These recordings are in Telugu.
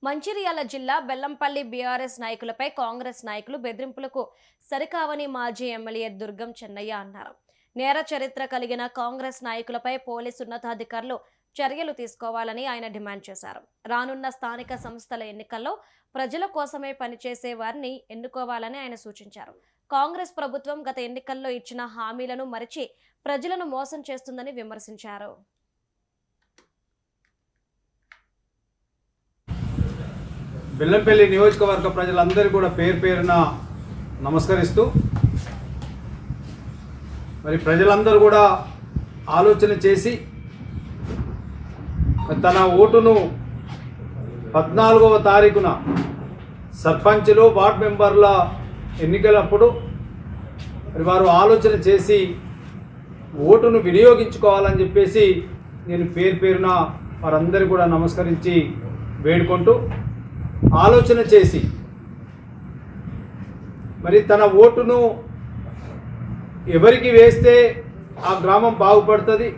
మంచిర్యాల జిల్లా బెల్లంపల్లి బీఆర్ఎస్ నాయకులపై కాంగ్రెస్ నాయకులు బెదిరింపులకు సరికావని మాజీ ఎమ్మెల్యే దుర్గం చెన్నయ్య అన్నారు. నేర చరిత్ర కలిగిన కాంగ్రెస్ నాయకులపై పోలీసు ఉన్నతాధికారులు చర్యలు తీసుకోవాలని ఆయన డిమాండ్ చేశారు. రానున్న స్థానిక సంస్థల ఎన్నికల్లో ప్రజల కోసమే పనిచేసే వారిని ఎన్నుకోవాలని ఆయన సూచించారు. కాంగ్రెస్ ప్రభుత్వం గత ఎన్నికల్లో ఇచ్చిన హామీలను మరిచి ప్రజలను మోసం చేస్తుందని విమర్శించారు. బెల్లంపల్లి నియోజకవర్గ ప్రజలందరూ కూడా పేరు పేరున నమస్కరిస్తూ, మరి ప్రజలందరూ కూడా ఆలోచన చేసి తన ఓటును 14వ తారీఖున సర్పంచులు వార్డు మెంబర్ల ఎన్నికలప్పుడు మరి వారు ఆలోచన చేసి ఓటును వినియోగించుకోవాలని చెప్పేసి నేను పేరు పేరున వారందరూ కూడా నమస్కరించి వేడుకుంటూ ఆలోచన చేసి మరి తన ఓటును ఎవరికి వేస్తే ఆ గ్రామం బాగుపడుతుంది,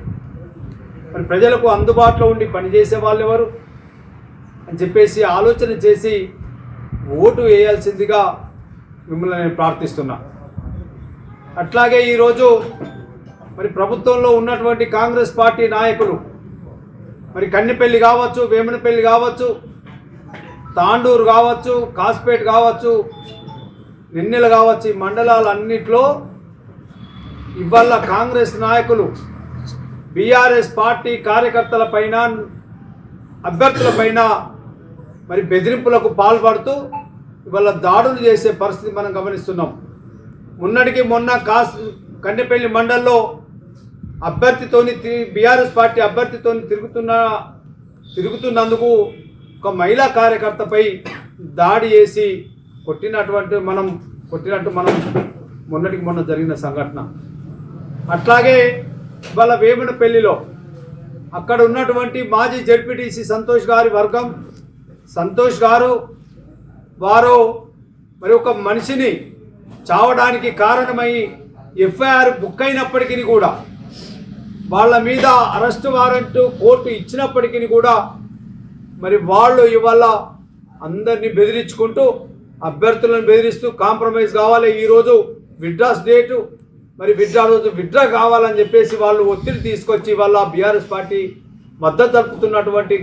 మరి ప్రజలకు అందుబాటులో ఉండి పనిచేసే వాళ్ళు ఎవరు అని చెప్పేసి ఆలోచన చేసి ఓటు వేయాల్సిందిగా మిమ్మల్ని నేను ప్రార్థిస్తున్నా. అట్లాగే ఈరోజు మరి ప్రభుత్వంలో ఉన్నటువంటి కాంగ్రెస్ పార్టీ నాయకులు మరి కన్నెపల్లి కావచ్చు, వేమనపల్లి కావచ్చు, తాండూరు కావచ్చు, కాస్పేట్ కావచ్చు, నిన్నెల కావచ్చు, ఈ మండలాలన్నింటిలో ఇవాళ కాంగ్రెస్ నాయకులు బీఆర్ఎస్ పార్టీ కార్యకర్తలపైన అభ్యర్థులపైన మరి బెదిరింపులకు పాల్పడుతూ ఇవాళ దాడులు చేసే పరిస్థితి మనం గమనిస్తున్నాం. మొన్న కన్నెపల్లి మండలంలో బీఆర్ఎస్ పార్టీ అభ్యర్థితో తిరుగుతున్నందుకు ఒక మహిళా కార్యకర్తపై దాడి చేసి కొట్టినట్టు మనం మొన్న జరిగిన సంఘటన. అట్లాగే ఇవాళ వేమనపల్లిలో అక్కడ ఉన్నటువంటి మాజీ జెడ్పీటీసీ సంతోష్ గారి వర్గం, సంతోష్ గారు వారు మరి ఒక మనిషిని చావడానికి కారణమై ఎఫ్ఐఆర్ బుక్ అయినప్పటికీ కూడా వాళ్ళ మీద అరెస్ట్ వారెంట్ కోర్టు ఇచ్చినప్పటికీ కూడా మరి వాళ్ళు ఇవాళ అందరినీ బెదిరించుకుంటూ అభ్యర్థులను బెదిరిస్తూ కాంప్రమైజ్ కావాలి, ఈరోజు విత్డ్రాస్ డేటు, మరి విత్డ్రా కావాలని చెప్పేసి వాళ్ళు ఒత్తిడి తీసుకొచ్చి వాళ్ళ బీఆర్ఎస్ పార్టీ మద్దతు తెలుపుతున్నటువంటి